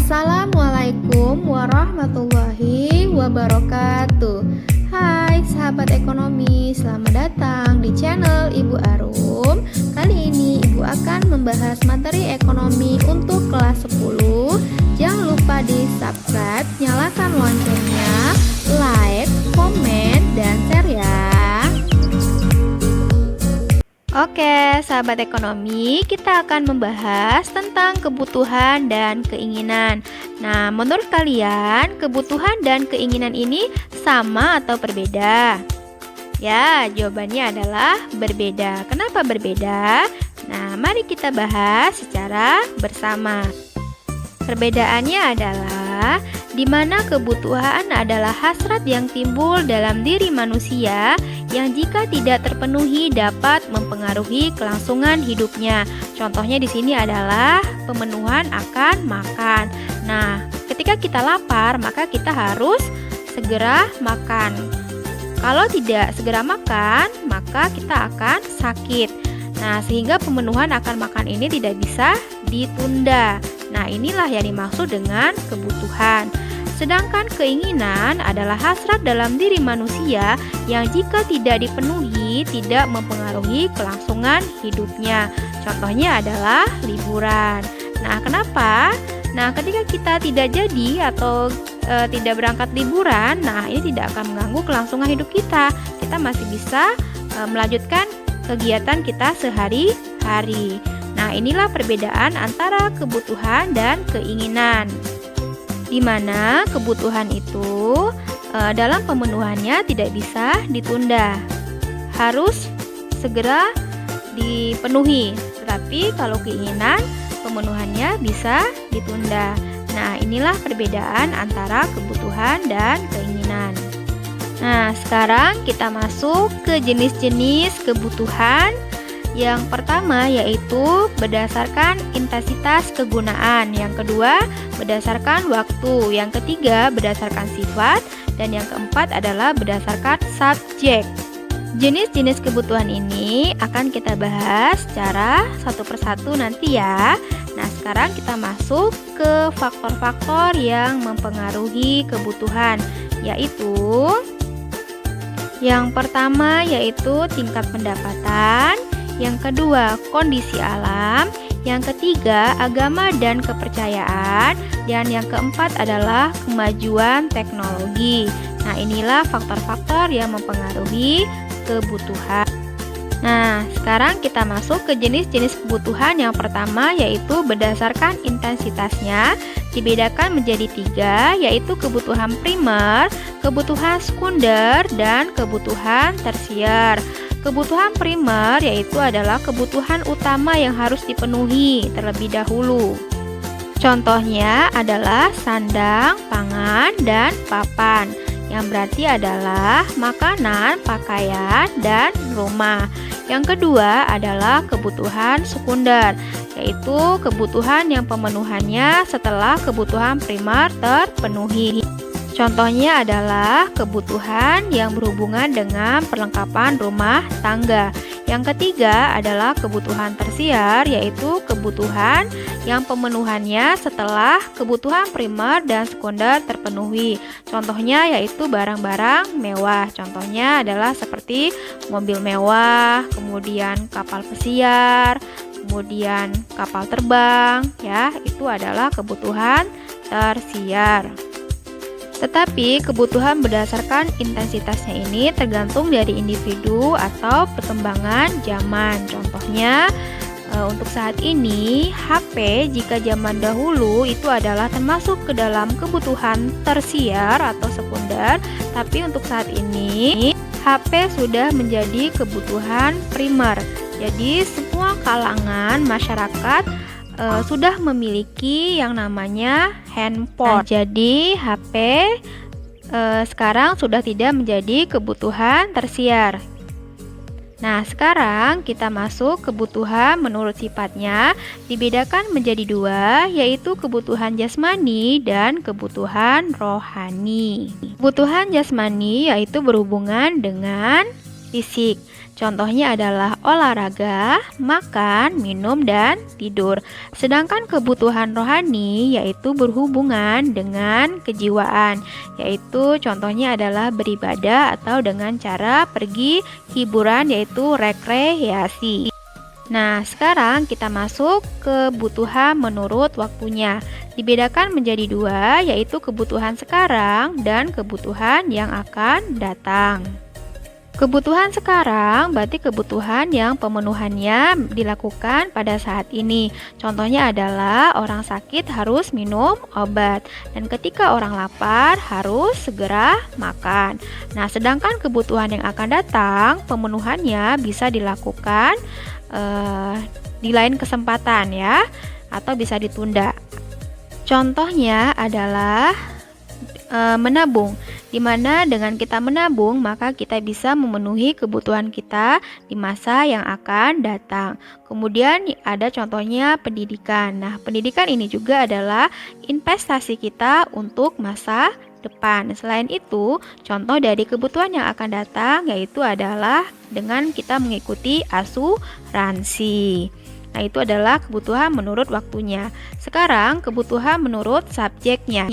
Assalamualaikum warahmatullahi wabarakatuh. Hai sahabat ekonomi, selamat datang di channel Ibu Arum. Kali ini Ibu akan membahas materi ekonomi untuk kelas 10. Jangan lupa di subscribe, nyalakan loncengnya, like, komen, dan share ya. Oke, sahabat ekonomi, kita akan membahas tentang kebutuhan dan keinginan. Nah, menurut kalian, kebutuhan dan keinginan ini sama atau berbeda? Ya, jawabannya adalah berbeda. Kenapa berbeda? Nah, mari kita bahas secara bersama. Perbedaannya adalah di mana kebutuhan adalah hasrat yang timbul dalam diri manusia yang jika tidak terpenuhi dapat mempengaruhi kelangsungan hidupnya. Contohnya di sini adalah pemenuhan akan makan. Nah, ketika kita lapar, maka kita harus segera makan. Kalau tidak segera makan, maka kita akan sakit. Nah, sehingga pemenuhan akan makan ini tidak bisa ditunda. Nah, inilah yang dimaksud dengan kebutuhan. Sedangkan keinginan adalah hasrat dalam diri manusia yang jika tidak dipenuhi tidak mempengaruhi kelangsungan hidupnya. Contohnya adalah liburan. Nah, kenapa? Nah, ketika kita tidak jadi atau tidak berangkat liburan, nah ini tidak akan mengganggu kelangsungan hidup kita. Kita masih bisa melanjutkan kegiatan kita sehari-hari. Nah, inilah perbedaan antara kebutuhan dan keinginan. Di mana kebutuhan itu dalam pemenuhannya tidak bisa ditunda, harus segera dipenuhi. Tetapi kalau keinginan, pemenuhannya bisa ditunda. Nah, inilah perbedaan antara kebutuhan dan keinginan. Nah, sekarang kita masuk ke jenis-jenis kebutuhan. Yang pertama yaitu berdasarkan intensitas kegunaan, yang kedua berdasarkan waktu, yang ketiga berdasarkan sifat, dan yang keempat adalah berdasarkan subjek. Jenis-jenis kebutuhan ini akan kita bahas secara satu persatu nanti ya. Nah, sekarang kita masuk ke faktor-faktor yang mempengaruhi kebutuhan, yaitu yang pertama yaitu tingkat pendapatan, yang kedua kondisi alam, yang ketiga agama dan kepercayaan, dan yang keempat adalah kemajuan teknologi. Nah, inilah faktor-faktor yang mempengaruhi kebutuhan. Nah, sekarang kita masuk ke jenis-jenis kebutuhan. Yang pertama yaitu berdasarkan intensitasnya, dibedakan menjadi 3, yaitu kebutuhan primer, kebutuhan sekunder, dan kebutuhan tersier. Kebutuhan primer yaitu adalah kebutuhan utama yang harus dipenuhi terlebih dahulu. Contohnya adalah sandang, pangan, dan papan, yang berarti adalah makanan, pakaian, dan rumah. Yang kedua adalah kebutuhan sekunder, yaitu kebutuhan yang pemenuhannya setelah kebutuhan primer terpenuhi. Contohnya adalah kebutuhan yang berhubungan dengan perlengkapan rumah tangga. Yang ketiga adalah kebutuhan tersier, yaitu kebutuhan yang pemenuhannya setelah kebutuhan primer dan sekunder terpenuhi. Contohnya yaitu barang-barang mewah. Contohnya adalah seperti mobil mewah, kemudian kapal pesiar, kemudian kapal terbang, ya, itu adalah kebutuhan tersier. Tetapi kebutuhan berdasarkan intensitasnya ini tergantung dari individu atau perkembangan zaman. Contohnya untuk saat ini HP jika zaman dahulu itu adalah termasuk ke dalam kebutuhan tersier atau sekunder, tapi untuk saat ini HP sudah menjadi kebutuhan primer. Jadi semua kalangan masyarakat sudah memiliki yang namanya handphone. Nah, jadi HP sekarang sudah tidak menjadi kebutuhan tersier. Nah, sekarang kita masuk kebutuhan menurut sifatnya, dibedakan menjadi 2, yaitu kebutuhan jasmani dan kebutuhan rohani. Kebutuhan jasmani yaitu berhubungan dengan fisik. Contohnya adalah olahraga, makan, minum, dan tidur. Sedangkan kebutuhan rohani yaitu berhubungan dengan kejiwaan, yaitu contohnya adalah beribadah atau dengan cara pergi hiburan yaitu rekreasi. Nah, sekarang kita masuk ke kebutuhan menurut waktunya. Dibedakan menjadi dua, yaitu kebutuhan sekarang dan kebutuhan yang akan datang. Kebutuhan sekarang berarti kebutuhan yang pemenuhannya dilakukan pada saat ini. Contohnya adalah orang sakit harus minum obat, dan ketika orang lapar harus segera makan. Nah, sedangkan kebutuhan yang akan datang, pemenuhannya bisa dilakukan di lain kesempatan ya, atau bisa ditunda. Contohnya adalah menabung, di mana dengan kita menabung maka kita bisa memenuhi kebutuhan kita di masa yang akan datang. Kemudian ada contohnya pendidikan. Nah, pendidikan ini juga adalah investasi kita untuk masa depan. Selain itu, contoh dari kebutuhan yang akan datang yaitu adalah dengan kita mengikuti asuransi. Nah, itu adalah kebutuhan menurut waktunya. Sekarang kebutuhan menurut subjeknya.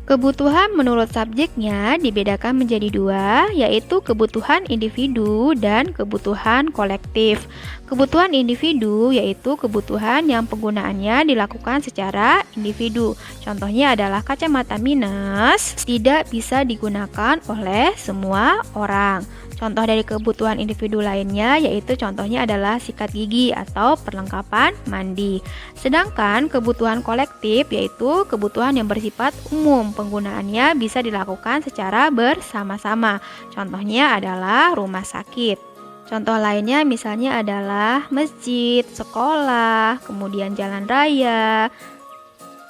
Kebutuhan menurut subjeknya dibedakan menjadi dua, yaitu kebutuhan individu dan kebutuhan kolektif. Kebutuhan individu yaitu kebutuhan yang penggunaannya dilakukan secara individu. Contohnya adalah kacamata minus tidak bisa digunakan oleh semua orang. Contoh dari kebutuhan individu lainnya yaitu contohnya adalah sikat gigi atau perlengkapan mandi. Sedangkan kebutuhan kolektif yaitu kebutuhan yang bersifat umum, penggunaannya bisa dilakukan secara bersama-sama. Contohnya adalah rumah sakit. Contoh lainnya misalnya adalah masjid, sekolah, kemudian jalan raya,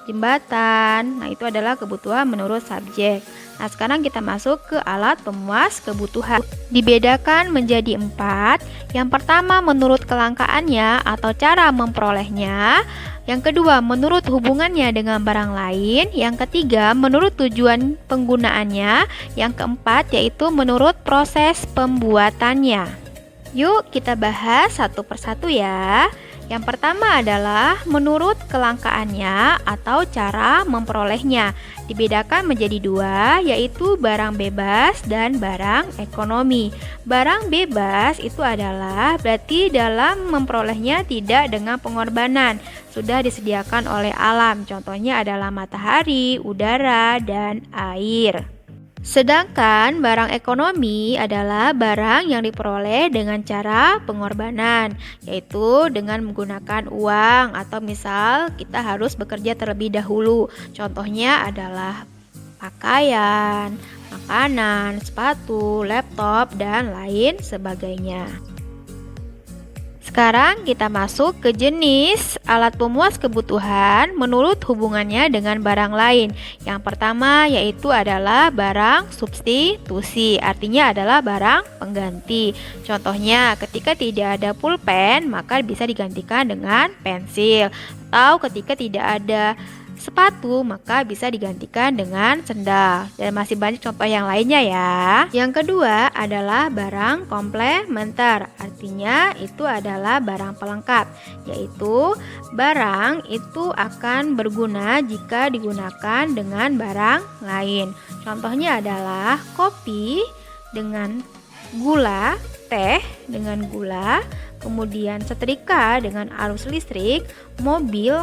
jembatan. Nah, itu adalah kebutuhan menurut subjek. Nah, sekarang kita masuk ke alat pemuas kebutuhan. Dibedakan menjadi 4. Yang pertama menurut kelangkaannya atau cara memperolehnya. Yang kedua menurut hubungannya dengan barang lain. Yang ketiga menurut tujuan penggunaannya. Yang keempat yaitu menurut proses pembuatannya. Yuk kita bahas satu persatu ya. Yang pertama adalah menurut kelangkaannya atau cara memperolehnya. Dibedakan menjadi dua, yaitu barang bebas dan barang ekonomi. Barang bebas itu adalah berarti dalam memperolehnya tidak dengan pengorbanan, sudah disediakan oleh alam. Contohnya adalah matahari, udara, dan air. Sedangkan barang ekonomi adalah barang yang diperoleh dengan cara pengorbanan, yaitu dengan menggunakan uang atau misal kita harus bekerja terlebih dahulu. Contohnya adalah pakaian, makanan, sepatu, laptop, dan lain sebagainya. Sekarang kita masuk ke jenis alat pemuas kebutuhan menurut hubungannya dengan barang lain. Yang pertama yaitu adalah barang substitusi, artinya adalah barang pengganti. Contohnya ketika tidak ada pulpen maka bisa digantikan dengan pensil, atau ketika tidak ada sepatu maka bisa digantikan dengan sendal, dan masih banyak contoh yang lainnya ya. Yang kedua adalah barang komplementer, artinya itu adalah barang pelengkap, yaitu barang itu akan berguna jika digunakan dengan barang lain. Contohnya adalah kopi dengan gula, teh dengan gula, kemudian setrika dengan arus listrik, mobil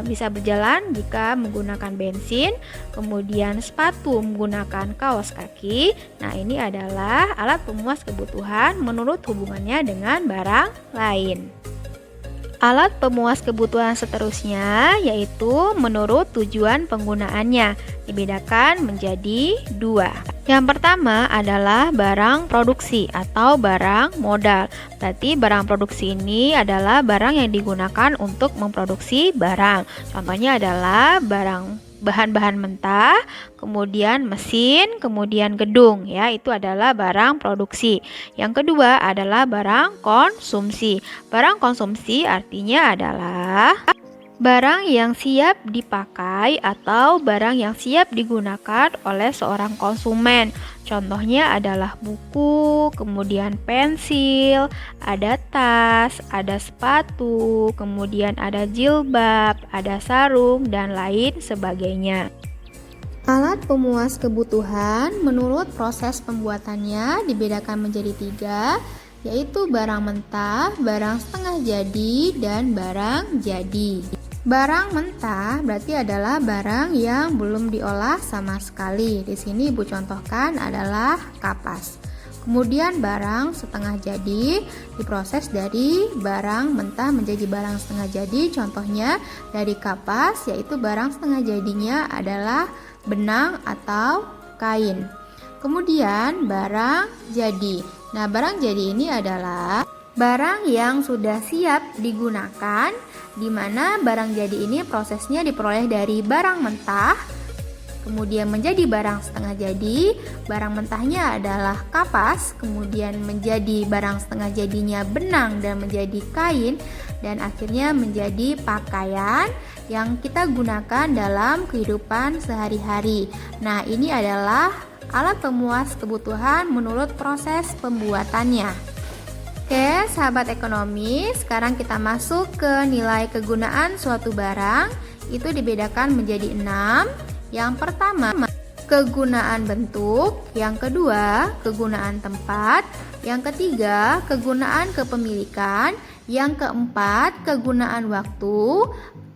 bisa berjalan jika menggunakan bensin, kemudian sepatu menggunakan kaos kaki. Nah, ini adalah alat pemuas kebutuhan menurut hubungannya dengan barang lain. Alat pemuas kebutuhan seterusnya yaitu menurut tujuan penggunaannya, dibedakan menjadi dua. Yang pertama adalah barang produksi atau barang modal. Berarti barang produksi ini adalah barang yang digunakan untuk memproduksi barang. Contohnya adalah bahan-bahan mentah, kemudian mesin, kemudian gedung ya, itu adalah barang produksi. Yang kedua adalah barang konsumsi. Barang konsumsi artinya adalah Barang yang siap dipakai atau barang yang siap digunakan oleh seorang konsumen. Contohnya adalah buku, kemudian pensil, ada tas, ada sepatu, kemudian ada jilbab, ada sarung, dan lain sebagainya. Alat pemuas kebutuhan menurut proses pembuatannya dibedakan menjadi 3, yaitu barang mentah, barang setengah jadi, dan barang jadi. Barang mentah berarti adalah barang yang belum diolah sama sekali. Di sini Ibu contohkan adalah kapas. Kemudian barang setengah jadi diproses dari barang mentah menjadi barang setengah jadi. Contohnya dari kapas, yaitu barang setengah jadinya adalah benang atau kain. Kemudian barang jadi. Nah, barang jadi ini adalah barang yang sudah siap digunakan, di mana barang jadi ini prosesnya diperoleh dari barang mentah, kemudian menjadi barang setengah jadi. Barang mentahnya adalah kapas, kemudian menjadi barang setengah jadinya benang dan menjadi kain, dan akhirnya menjadi pakaian yang kita gunakan dalam kehidupan sehari-hari. Nah, ini adalah alat pemuas kebutuhan menurut proses pembuatannya. Oke, sahabat ekonomi, sekarang kita masuk ke nilai kegunaan suatu barang. Itu dibedakan menjadi 6. Yang pertama, kegunaan bentuk. Yang kedua, kegunaan tempat. Yang ketiga, kegunaan kepemilikan. Yang keempat, kegunaan waktu.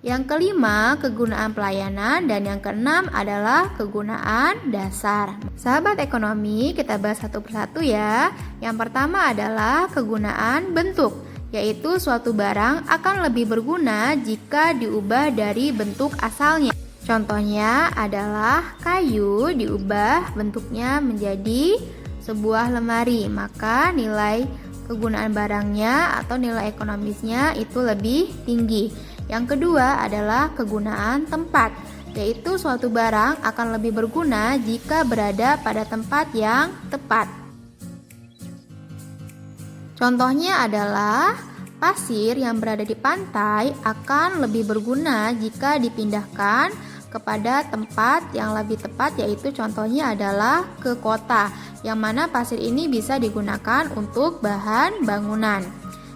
Yang kelima, kegunaan pelayanan. Dan yang keenam adalah kegunaan dasar. Sahabat ekonomi, kita bahas satu persatu ya. Yang pertama adalah kegunaan bentuk, yaitu suatu barang akan lebih berguna jika diubah dari bentuk asalnya. Contohnya adalah kayu diubah bentuknya menjadi sebuah lemari, maka nilai kegunaan barangnya atau nilai ekonomisnya itu lebih tinggi. Yang kedua adalah kegunaan tempat, yaitu suatu barang akan lebih berguna jika berada pada tempat yang tepat. Contohnya adalah pasir yang berada di pantai akan lebih berguna jika dipindahkan kepada tempat yang lebih tepat, yaitu contohnya adalah ke kota, yang mana pasir ini bisa digunakan untuk bahan bangunan.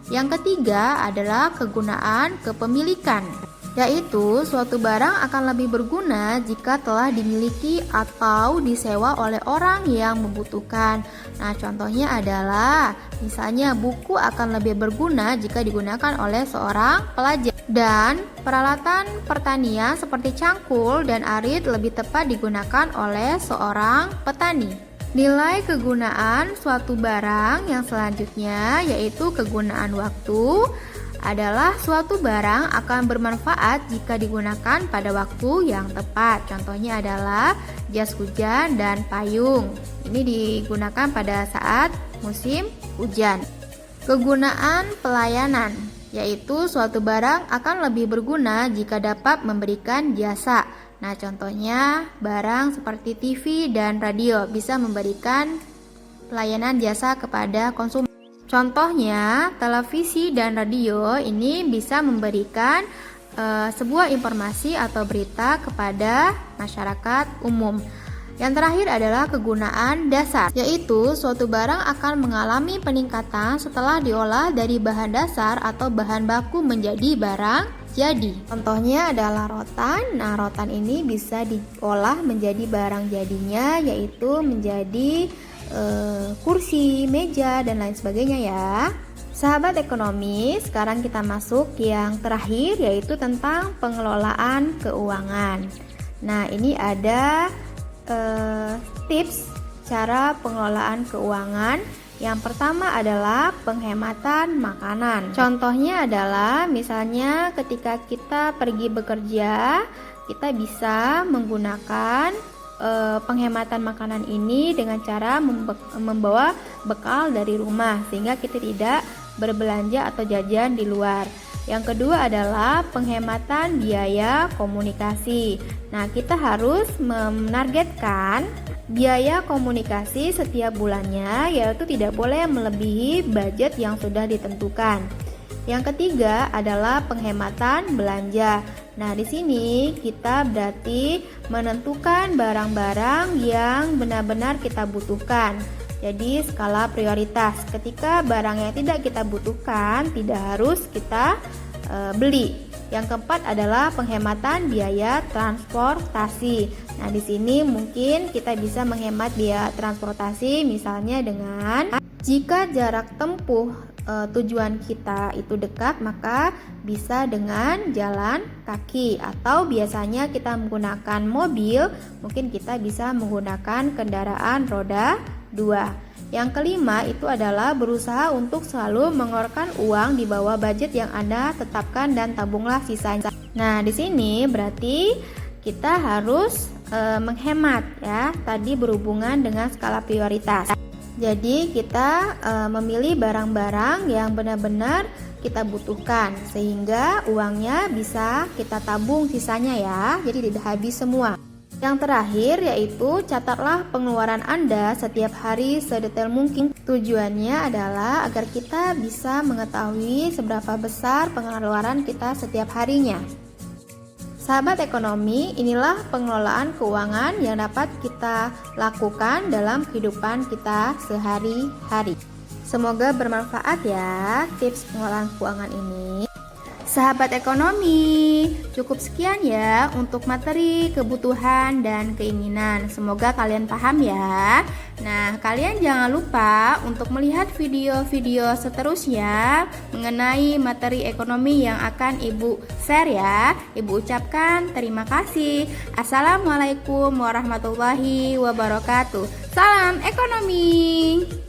Yang ketiga adalah kegunaan kepemilikan, yaitu suatu barang akan lebih berguna jika telah dimiliki atau disewa oleh orang yang membutuhkan. Nah, contohnya adalah misalnya buku akan lebih berguna jika digunakan oleh seorang pelajar. Dan peralatan pertanian seperti cangkul dan arit lebih tepat digunakan oleh seorang petani. Nilai kegunaan suatu barang yang selanjutnya yaitu kegunaan waktu adalah suatu barang akan bermanfaat jika digunakan pada waktu yang tepat. Contohnya adalah jas hujan dan payung. Ini digunakan pada saat musim hujan. Kegunaan pelayanan, yaitu suatu barang akan lebih berguna jika dapat memberikan jasa. Nah, contohnya barang seperti TV dan radio bisa memberikan pelayanan jasa kepada konsumen. Contohnya, televisi dan radio ini bisa memberikan sebuah informasi atau berita kepada masyarakat umum. Yang terakhir adalah kegunaan dasar, yaitu suatu barang akan mengalami peningkatan setelah diolah dari bahan dasar atau bahan baku menjadi barang jadi. Contohnya adalah rotan. Nah, rotan ini bisa diolah menjadi barang jadinya, yaitu menjadi kursi, meja, dan lain sebagainya ya. Sahabat ekonomi, sekarang kita masuk yang terakhir, yaitu tentang pengelolaan keuangan. Nah, ini ada tips cara pengelolaan keuangan. Yang pertama adalah penghematan makanan. Contohnya adalah misalnya ketika kita pergi bekerja, kita bisa menggunakan penghematan makanan ini dengan cara membawa bekal dari rumah sehingga kita tidak berbelanja atau jajan di luar. Yang kedua adalah penghematan biaya komunikasi. Nah, kita harus menargetkan biaya komunikasi setiap bulannya, yaitu tidak boleh melebihi budget yang sudah ditentukan. Yang ketiga adalah penghematan belanja. Nah, di sini kita berarti menentukan barang-barang yang benar-benar kita butuhkan. Jadi, skala prioritas. Ketika barang yang tidak kita butuhkan, tidak harus kita beli. Yang keempat adalah penghematan biaya transportasi. Nah, di sini mungkin kita bisa menghemat biaya transportasi misalnya dengan jika jarak tempuh tujuan kita itu dekat, maka bisa dengan jalan kaki, atau biasanya kita menggunakan mobil, mungkin kita bisa menggunakan kendaraan roda 2. Yang kelima itu adalah berusaha untuk selalu mengeluarkan uang di bawah budget yang Anda tetapkan dan tabunglah sisanya. Nah, di sini berarti kita harus menghemat ya, tadi berhubungan dengan skala prioritas. Jadi kita memilih barang-barang yang benar-benar kita butuhkan sehingga uangnya bisa kita tabung sisanya ya, jadi tidak habis semua. Yang terakhir yaitu catatlah pengeluaran Anda setiap hari sedetail mungkin. Tujuannya adalah agar kita bisa mengetahui seberapa besar pengeluaran kita setiap harinya. Sahabat ekonomi, inilah pengelolaan keuangan yang dapat kita lakukan dalam kehidupan kita sehari-hari. Semoga bermanfaat ya tips pengelolaan keuangan ini. Sahabat ekonomi, cukup sekian ya untuk materi kebutuhan dan keinginan. Semoga kalian paham ya. Nah, kalian jangan lupa untuk melihat video-video seterusnya mengenai materi ekonomi yang akan Ibu share ya. Ibu ucapkan terima kasih. Assalamualaikum warahmatullahi wabarakatuh. Salam ekonomi.